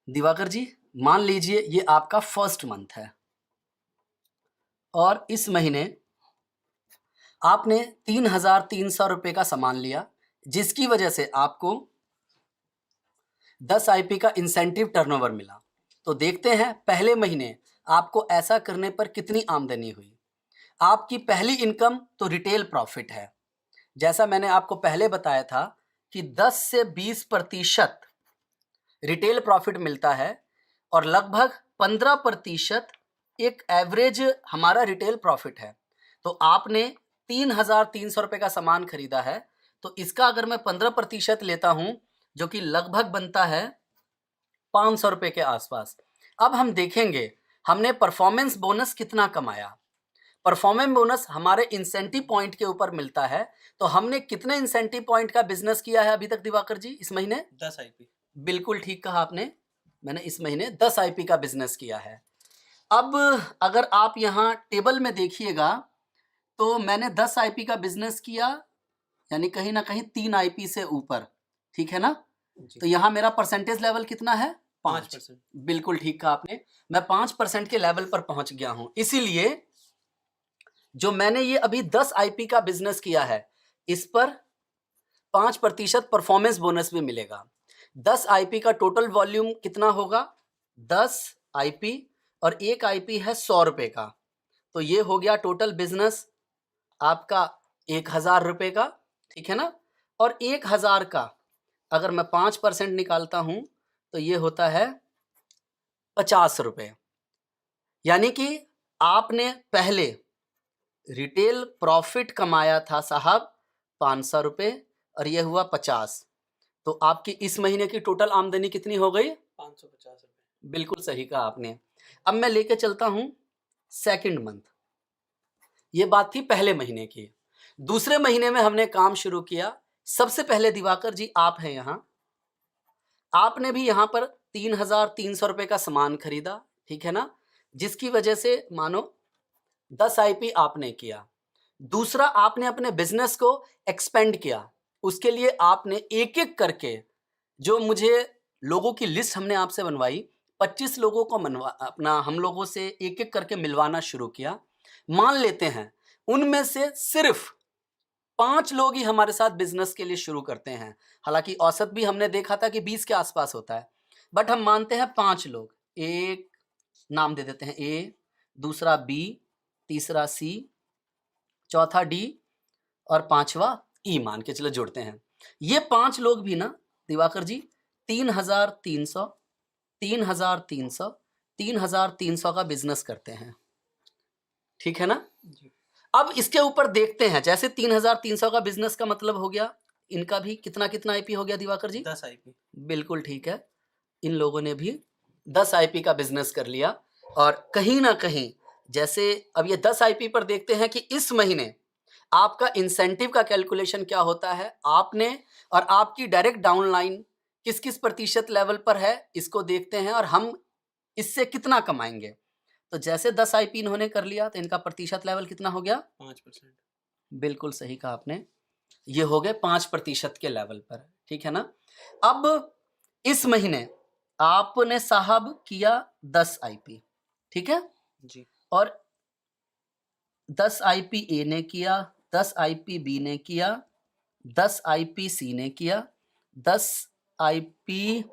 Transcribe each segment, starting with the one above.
दिवाकर जी, मान लीजिए ये आपका फर्स्ट मंथ है और इस महीने आपने 3,300 रुपये का सामान लिया, जिसकी वजह से आपको 10 आईपी का इंसेंटिव टर्नओवर मिला। तो देखते हैं पहले महीने आपको ऐसा करने पर कितनी आमदनी हुई। आपकी पहली इनकम तो रिटेल प्रॉफिट है। जैसा मैंने आपको पहले बताया था कि 10 से 20% रिटेल प्रॉफिट मिलता है और लगभग 15% एक एवरेज हमारा रिटेल प्रॉफिट है। तो आपने 3,300 रुपये का सामान खरीदा है, तो इसका अगर मैं 15% लेता हूं, जो कि लगभग बनता है 500 रुपये के आसपास। अब हम देखेंगे हमने परफॉर्मेंस बोनस कितना कमाया। परफॉर्मेंस बोनस हमारे इंसेंटिव पॉइंट के ऊपर मिलता है। तो हमने कितने इंसेंटिव पॉइंट का बिजनेस किया है अभी तक दिवाकर जी इस महीने? 10 आईपी। बिल्कुल ठीक कहा आपने, मैंने इस महीने 10 आईपी का बिजनेस किया है। अब अगर आप यहाँ टेबल में देखिएगा तो मैंने 10 आईपी का बिजनेस किया, यानी कहीं ना कहीं 3 आईपी से ऊपर, ठीक है ना? तो यहाँ मेरा परसेंटेज लेवल कितना है? 5%। बिल्कुल ठीक कहा आपने, मैं 5% के लेवल पर पहुंच गया हूं। इसीलिए जो मैंने ये अभी 10 आईपी का बिजनेस किया है, इस पर 5% परफॉर्मेंस बोनस भी मिलेगा। 10 आईपी का टोटल वॉल्यूम कितना होगा? 10 आईपी और एक आईपी है 100 रुपए का, तो ये हो गया टोटल बिजनेस आपका 1,000 रुपए का, ठीक है ना? और 1,000 का अगर मैं 5% निकालता हूं तो ये होता है 50 रुपए। यानी कि आपने पहले रिटेल प्रॉफिट कमाया था साहब 500 रुपये और ये हुआ 50, तो आपकी इस महीने की टोटल आमदनी कितनी हो गई? 550 रुपये। बिल्कुल सही कहा आपने। अब मैं लेके चलता हूं सेकंड मंथ। ये बात थी पहले महीने की। दूसरे महीने में हमने काम शुरू किया। सबसे पहले दिवाकर जी आप हैं यहाँ, आपने भी यहाँ पर 3,300 रुपये का सामान खरीदा, ठीक है ना? जिसकी वजह से मानो 10 आईपी आपने किया। दूसरा, आपने अपने बिजनेस को एक्सपेंड किया। उसके लिए आपने एक एक करके, जो मुझे लोगों की लिस्ट हमने आपसे बनवाई, 25 लोगों को अपना हम लोगों से एक एक करके मिलवाना शुरू किया। मान लेते हैं उनमें से सिर्फ 5 लोग ही हमारे साथ बिजनेस के लिए शुरू करते हैं। हालांकि औसत भी हमने देखा था कि 20 के आसपास होता है, बट हम मानते हैं 5 लोग। एक नाम दे देते हैं ए, दूसरा बी, तीसरा सी, चौथा डी और पांचवा ई, मान के चलो जोड़ते हैं। ये 5 लोग भी ना दिवाकर जी 3,300 3,300 3,300 का बिजनेस करते हैं, ठीक है ना? अब इसके ऊपर देखते हैं, जैसे 3,300 का बिजनेस का मतलब हो गया, इनका भी कितना कितना आईपी हो गया दिवाकर जी? 10 आईपी। बिल्कुल ठीक है, इन लोगों ने भी 10 आईपी का बिजनेस कर लिया। और कहीं ना कहीं जैसे अब ये 10 आईपी पर देखते हैं कि इस महीने आपका इंसेंटिव का कैलकुलेशन क्या होता है, आपने और आपकी डायरेक्ट डाउनलाइन किस किस प्रतिशत लेवल पर है, इसको देखते हैं और हम इससे कितना कमाएंगे। तो जैसे 10 आईपी इन्होंने कर लिया तो इनका प्रतिशत लेवल कितना हो गया? 5%। बिल्कुल सही कहा आपने, ये हो गए 5% के लेवल पर, ठीक है ना? अब इस महीने आपने साहब किया 10 आईपी, ठीक है जी। और 10 आईपी ए ने किया, 10 आईपी बी ने किया, 10 आईपी सी ने किया, 10 आईपी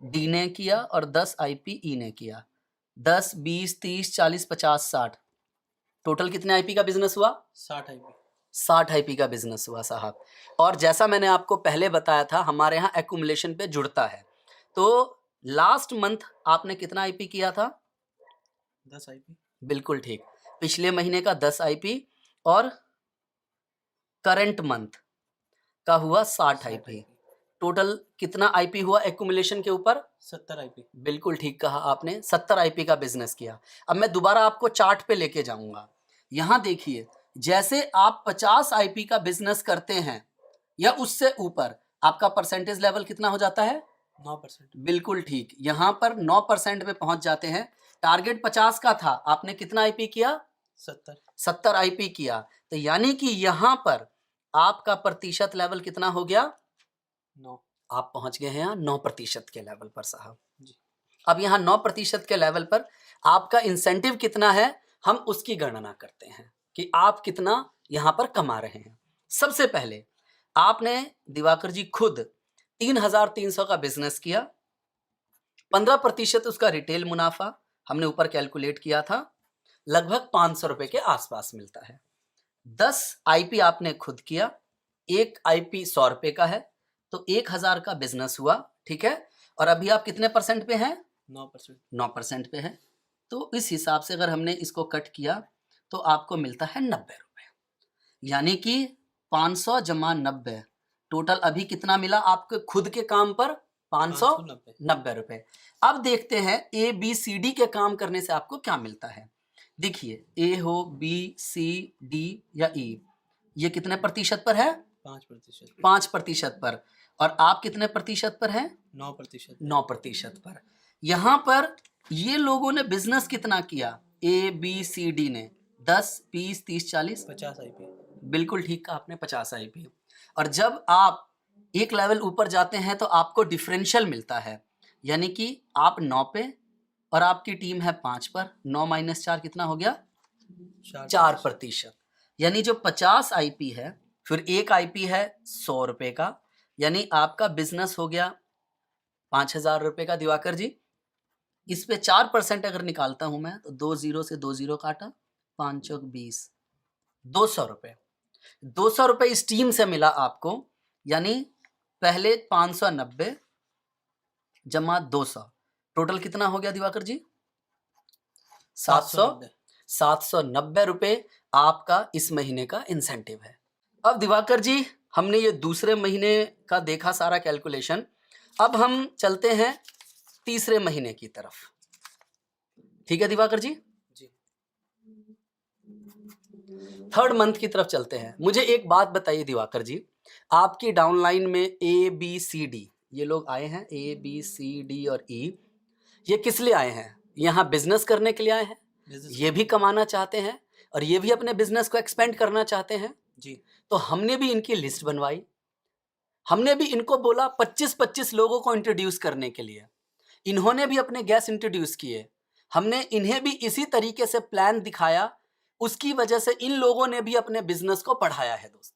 डी ने किया और 10 आईपी ई ने किया। 10, 20, 30, 40, 50, 60, टोटल कितने आईपी का बिजनेस हुआ? 60 आईपी। 60 आईपी का बिजनेस हुआ साहब। और जैसा मैंने आपको पहले बताया था, हमारे यहाँ एक्यूमुलेशन पे जुड़ता है। तो लास्ट मंथ आपने कितना आईपी किया था? 10 आईपी। बिल्कुल ठीक, पिछले महीने का 10 आईपी और करंट मंथ का हुआ 60 आईपी। टोटल कितना आईपी हुआ एक्यूमुलेशन के ऊपर? 70 आईपी। बिल्कुल ठीक कहा आपने, 70 आईपी का बिजनेस किया। अब मैं दोबारा आपको चार्ट पे लेके जाऊंगा। यहाँ देखिए, जैसे आप 50 आईपी का बिजनेस करते हैं या उससे ऊपर, आपका परसेंटेज लेवल कितना हो जाता है? 9%। बिल्कुल ठीक, यहाँ पर 9% पे पहुंच जाते हैं। टारगेट 50 का था, आपने कितना आईपी किया? 70 आईपी किया। तो यानी कि यहाँ पर आपका प्रतिशत लेवल कितना हो गया? 9। आप पहुंच गए हैं यहाँ 9% के लेवल पर साहब। जी। अब यहाँ 9% के लेवल पर आपका इंसेंटिव कितना है, हम उसकी गणना करते हैं कि आप कितना यहाँ पर कमा रहे हैं। सबसे पहले आपने दिवाकर जी खुद 3,300 का बिजनेस किया, 15% उसका रिटेल मुनाफा हमने ऊपर कैलकुलेट किया था, लगभग 500 रुपए के आसपास मिलता है। 10 आईपी आपने खुद किया, एक आईपी 100 रुपए का है, तो 1,000 का बिजनेस हुआ, ठीक है। और अभी आप कितने परसेंट पे हैं? 9%। 9% पे है। तो इस हिसाब से अगर हमने इसको कट किया तो आपको मिलता है 90 रुपए, यानी कि 500 जमा 90, टोटल अभी कितना मिला आपके खुद के काम पर? 590 रुपए। अब देखते हैं ए बी सी डी के काम करने से आपको क्या मिलता है। देखिए, ए हो, बी, सी, डी या ई, ये कितने प्रतिशत पर है? 5%। 5% पर। और आप कितने प्रतिशत पर हैं? 9%। 9% पर। यहाँ पर ये लोगों ने बिजनेस कितना किया? ए बी सी डी ने 10, 20, 30, 40, 50 आईपी। बिल्कुल ठीक कहा आपने, 50 आईपी। और जब आप एक लेवल ऊपर जाते हैं तो आपको डिफरेंशियल मिलता है, यानी कि आप 9 पे और आपकी टीम है 5 पर। 9 - 4 कितना हो गया? 4%। यानी जो 50 आईपी है, फिर एक आईपी है 100 रुपए का, यानी आपका बिजनेस हो गया 5,000 रुपए का। दिवाकर जी, इस पे 4% अगर निकालता हूं मैं तो 2 0 से 2 0 काटा, 5 चौक 20, 200 रुपए। 200 रुपए इस टीम से मिला आपको, यानी पहले 590 जमा 200, टोटल कितना हो गया दिवाकर जी? 790 रुपए आपका इस महीने का इंसेंटिव है। अब दिवाकर जी, हमने ये दूसरे महीने का देखा सारा कैलकुलेशन, अब हम चलते हैं तीसरे महीने की तरफ। ठीक है दिवाकर जी? जी। थर्ड मंथ की तरफ चलते हैं। मुझे एक बात बताइए दिवाकर जी, आपकी डाउनलाइन में ए बी सी डी ये लोग आए हैं, ए बी सी डी और ई, ये किस लिए आए हैं? यहाँ बिजनेस करने के लिए आए हैं, ये भी कमाना चाहते हैं और ये भी अपने बिजनेस को एक्सपेंड करना चाहते हैं जी। तो हमने भी इनकी लिस्ट बनवाई, हमने भी इनको बोला 25-25 लोगों को इंट्रोड्यूस करने के लिए, इन्होंने भी अपने गेस्ट इंट्रोड्यूस किए, हमने इन्हें भी इसी तरीके से प्लान दिखाया, उसकी वजह से इन लोगों ने भी अपने बिजनेस को बढ़ाया है दोस्त,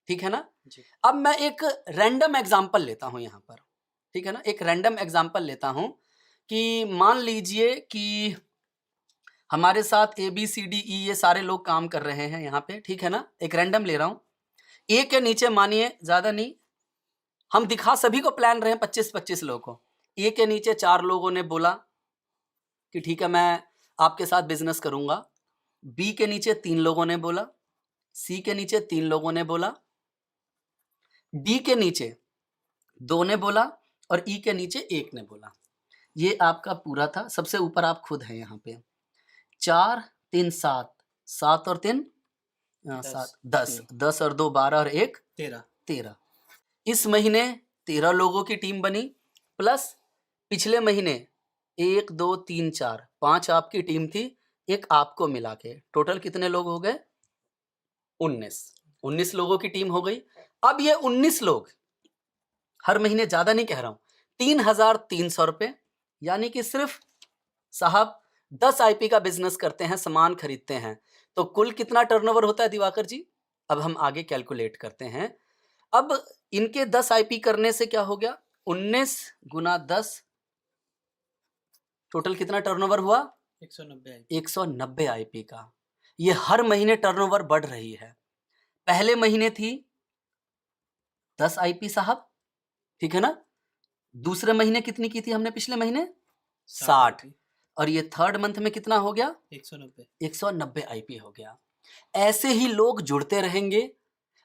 ठीक है ना जी। अब मैं एक रैंडम एग्जांपल लेता हूं यहाँ पर, ठीक है ना, एक रैंडम एग्जांपल लेता हूं कि मान लीजिए कि हमारे साथ A B C D E ये सारे लोग काम कर रहे हैं यहाँ पे, ठीक है ना, एक रैंडम ले रहा हूं। ए के नीचे मानिए, ज्यादा नहीं, हम दिखा सभी को प्लान रहे हैं 25-25 लोगों को। ए के नीचे 4 लोगों ने बोला कि ठीक है मैं आपके साथ बिजनेस करूंगा, बी के नीचे 3 लोगों ने बोला, सी के नीचे 3 लोगों ने बोला, डी के नीचे 2 ने बोला और ई के नीचे 1 ने बोला। ये आपका पूरा था। सबसे ऊपर आप खुद हैं यहाँ पे। 4 3 7, 7 और 3 7, 10, 10 और 2 12 और 1 13। इस महीने 13 लोगों की टीम बनी, प्लस पिछले महीने 1 2 3 4 5 आपकी टीम थी, एक आपको मिला के टोटल कितने लोग हो गए? 19 लोगों की टीम हो गई। अब ये 19 लोग, हर महीने ज्यादा नहीं कह रहा हूं, 3,300 रुपए, यानी कि सिर्फ साहब 10 आईपी का बिजनेस करते हैं, सामान खरीदते हैं, तो कुल कितना टर्नओवर होता है दिवाकर जी? अब हम आगे कैलकुलेट करते हैं। अब इनके 10 आईपी करने से क्या हो गया? 19 गुना 10, टोटल कितना टर्नओवर हुआ? 190 आईपी का। ये हर महीने टर्नओवर बढ़ रही है। पहले महीने थी 10 आईपी साहब, ठीक है ना, दूसरे महीने कितनी की थी हमने पिछले महीने? 60, और ये थर्ड मंथ में कितना हो गया? 190 आईपी हो गया। ऐसे ही लोग जुड़ते रहेंगे,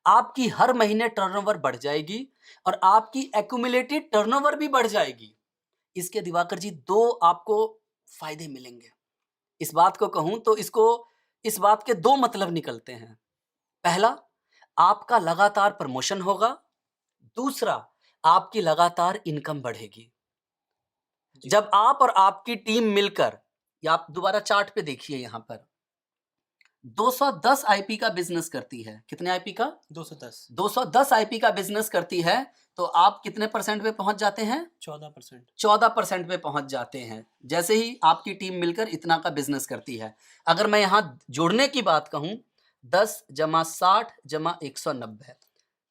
आपकी हर महीने टर्नओवर बढ़ जाएगी और आपकी एक्यूमुलेटेड टर्नओवर भी बढ़ जाएगी। इसके दिवाकर जी 2 आपको फायदे मिलेंगे। इस बात को कहूं तो इस बात के 2 मतलब निकलते हैं। पहला, आपका लगातार प्रमोशन होगा, दूसरा आपकी लगातार इनकम बढ़ेगी। जब आप और आपकी टीम मिलकर, या आप दोबारा चार्ट पे देखिए यहां पर, 210 आईपी का बिजनेस करती है। कितने आईपी का? 210। 210 आईपी का बिजनेस करती है तो आप कितने परसेंट पे पहुंच जाते हैं? 14%। 14% पे पहुंच जाते हैं जैसे ही आपकी टीम मिलकर इतना का बिजनेस करती है। अगर मैं यहाँ जोड़ने की बात कहूँ, 10 जमा 60 जमा 190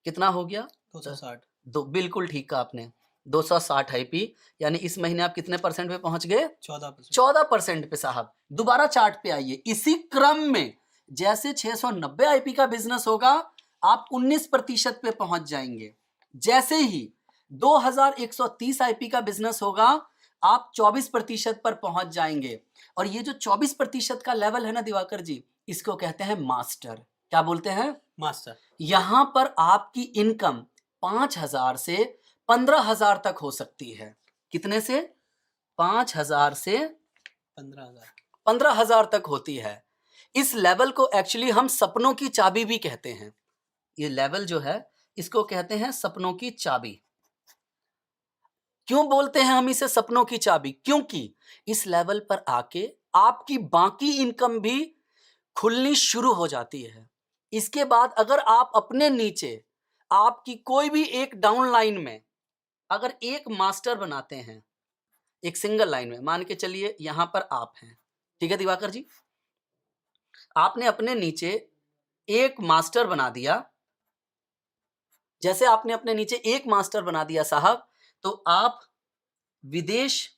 कितना हो गया? 260। बिल्कुल ठीक कहा आपने, 260 आईपी। यानी इस महीने आप कितने परसेंट पे पहुंच गए? 14%। 14% पे साहब। दोबारा चार्ट पे आइए। इसी क्रम में जैसे 690 आईपी का बिजनेस होगा, आप 19% पे पहुंच जाएंगे। जैसे ही 2130 आईपी का बिजनेस होगा, आप 24% पर पहुंच जाएंगे। और ये जो 24% का लेवल है ना दिवाकर जी, इसको कहते हैं मास्टर। क्या बोलते हैं? मास्टर। यहां पर आपकी इनकम 5000 से 15000 तक हो सकती है। कितने से? 5000 से 15,000। 15000 तक होती है। इस लेवल को एक्चुअली हम सपनों की चाबी भी कहते हैं। ये लेवल जो है, इसको कहते हैं सपनों की चाबी। क्यों बोलते हैं हम इसे सपनों की चाबी? क्योंकि इस लेवल पर आके आपकी बाकी इनकम भी खुलनी शुरू हो जाती है। इसके बाद अगर आप अपने नीचे आपकी कोई भी एक डाउन लाइन में अगर एक मास्टर बनाते हैं, एक सिंगल लाइन में, मान के चलिए यहां पर आप हैं, ठीक है दिवाकर जी, आपने अपने नीचे एक मास्टर बना दिया। जैसे आपने अपने नीचे एक मास्टर बना दिया साहब, तो आप विदेश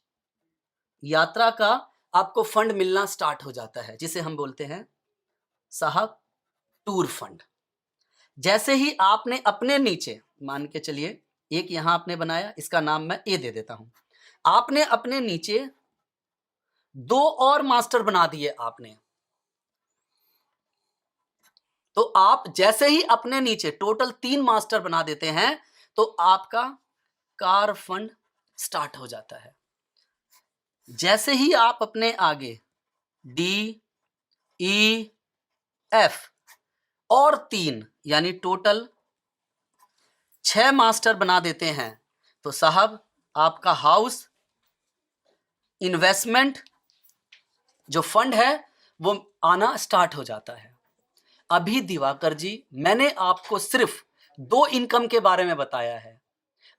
यात्रा का आपको फंड मिलना स्टार्ट हो जाता है, जिसे हम बोलते हैं साहब टूर फंड। जैसे ही आपने अपने नीचे, मान के चलिए एक यहां आपने बनाया, इसका नाम मैं ए दे देता हूं। आपने अपने नीचे 2 और मास्टर बना दिए आपने, तो आप जैसे ही अपने नीचे टोटल 3 मास्टर बना देते हैं, तो आपका कार फंड स्टार्ट हो जाता है। जैसे ही आप अपने आगे डी, ई, एफ और 3 यानी टोटल 6 मास्टर बना देते हैं, तो साहब आपका हाउस इन्वेस्टमेंट जो फंड है वो आना स्टार्ट हो जाता है। अभी दिवाकर जी मैंने आपको सिर्फ 2 इनकम के बारे में बताया है,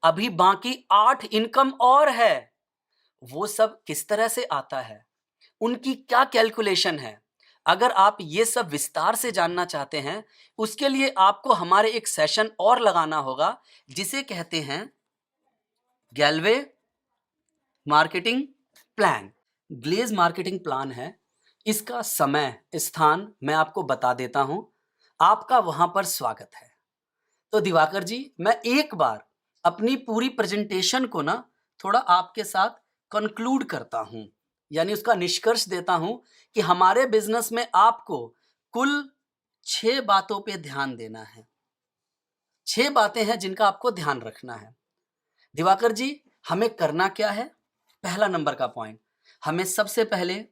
अभी बाकी 8 इनकम और है। वो सब किस तरह से आता है, उनकी क्या कैलकुलेशन है, अगर आप ये सब विस्तार से जानना चाहते हैं, उसके लिए आपको हमारे एक सेशन और लगाना होगा, जिसे कहते हैं गैलवे मार्केटिंग प्लान। ग्लेज मार्केटिंग प्लान है, इसका समय स्थान मैं आपको बता देता हूं, आपका वहां पर स्वागत है। तो दिवाकर जी मैं एक बार अपनी पूरी प्रेजेंटेशन को ना थोड़ा आपके साथ कंक्लूड करता हूं, यानी उसका निष्कर्ष देता हूं कि हमारे बिजनेस में आपको कुल 6 बातों पे ध्यान देना है। 6 बातें हैं जिनका आपको ध्यान रखना है। दिवाकर जी हमें करना क्या है? पहला नंबर का पॉइंट, हमें सबसे पहले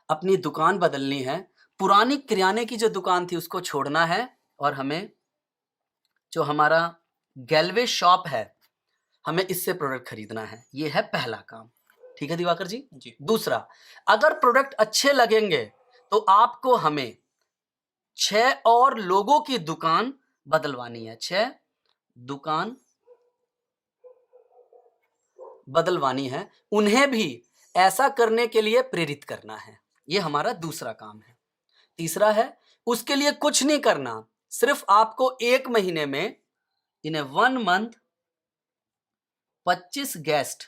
अपनी दुकान बदलनी है। पुरानी किराने की जो दुकान थी उसको छोड़ना है, और हमें जो हमारा गैलवे शॉप है, हमें इससे प्रोडक्ट खरीदना है। ये है पहला काम। ठीक है दिवाकर जी? जी। दूसरा, अगर प्रोडक्ट अच्छे लगेंगे तो आपको हमें 6 और लोगों की दुकान बदलवानी है। 6 दुकान बदलवानी है, उन्हें भी ऐसा करने के लिए प्रेरित करना है। ये हमारा दूसरा काम है। तीसरा है, उसके लिए कुछ नहीं करना, सिर्फ आपको 1 महीने में इन 1 मंथ 25 गेस्ट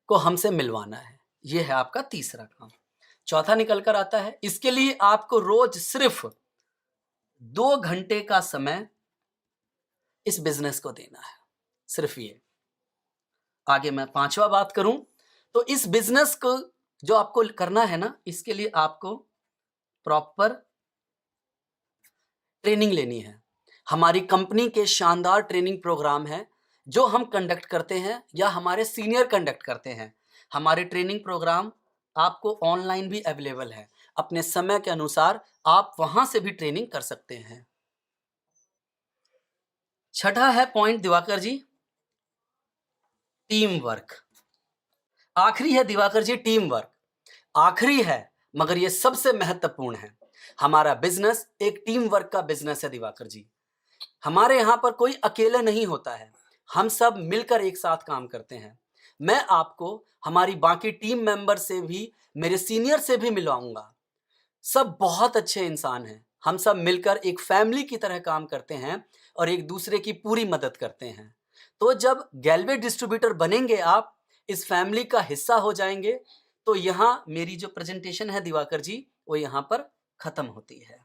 को हमसे मिलवाना है। यह है आपका तीसरा काम। चौथा निकल कर आता है, इसके लिए आपको रोज सिर्फ 2 घंटे का समय इस बिजनेस को देना है, सिर्फ ये। आगे मैं 5वां बात करूं तो इस बिजनेस को जो आपको करना है ना, इसके लिए आपको प्रॉपर ट्रेनिंग लेनी है। हमारी कंपनी के शानदार ट्रेनिंग प्रोग्राम है जो हम कंडक्ट करते हैं या हमारे सीनियर कंडक्ट करते हैं। हमारे ट्रेनिंग प्रोग्राम आपको ऑनलाइन भी अवेलेबल है, अपने समय के अनुसार आप वहां से भी ट्रेनिंग कर सकते हैं। छठा है पॉइंट दिवाकर जी, टीम वर्क। आखिरी है दिवाकर जी टीम वर्क, आखिरी है मगर यह सबसे महत्वपूर्ण है। हमारा बिजनेस एक टीम वर्क का बिजनेस है दिवाकर जी। हमारे यहाँ पर कोई अकेले नहीं होता है, हम सब मिलकर एक साथ काम करते हैं। मैं आपको हमारी बाकी टीम मेंबर से भी, मेरे सीनियर से भी मिलवाऊंगा। सब बहुत अच्छे इंसान हैं, हम सब मिलकर एक फैमिली की तरह काम करते हैं और एक दूसरे की पूरी मदद करते हैं। तो जब गैलवे डिस्ट्रीब्यूटर बनेंगे, आप इस फैमिली का हिस्सा हो जाएंगे। तो यहाँ मेरी जो प्रेजेंटेशन है दिवाकर जी, वो यहाँ पर खत्म होती है।